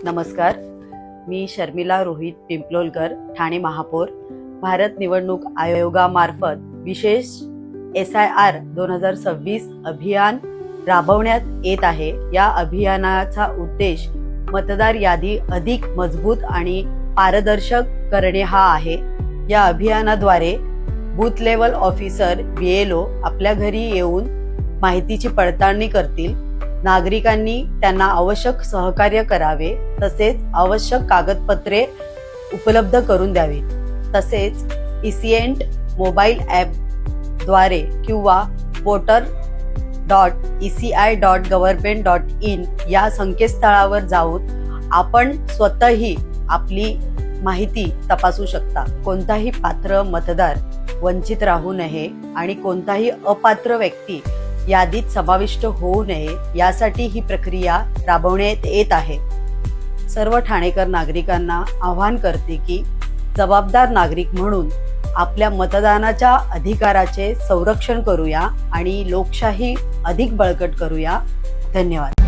नमस्कार, मी शर्मिला रोहित पिंपलोलकर, ठाणे महापौर. भारत निवडणूक आयोगामार्फत विशेष SIR 2026 अभियान राबवण्यात येत आहे. या अभियानाचा उद्देश मतदार यादी अधिक मजबूत आणि पारदर्शक करणे हा आहे. या अभियानाद्वारे बूथ लेवल ऑफिसर BLO आपल्या घरी येऊन माहितीची पडताळणी करतील. नागरिकांनी त्यांना आवश्यक सहकार्य करावे, तसेच आवश्यक कागदपत्रे उपलब्ध करून द्यावी. तसेच ECENT मोबाईल ॲपद्वारे किंवा voter.eci.government.in या संकेतस्थळावर जाऊन आपण स्वतःही आपली माहिती तपासू शकता. कोणताही पात्र मतदार वंचित राहू नये आणि कोणताही अपात्र व्यक्ती यादीत समाविष्ट होऊ नये, यासाठी ही प्रक्रिया राबवण्यात येत आहे. सर्व ठाणेकर नागरिकांना आवाहन करते की जबाबदार नागरिक म्हणून आपल्या मतदानाच्या अधिकाराचे संरक्षण करूया आणि लोकशाही अधिक बळकट करूया. धन्यवाद.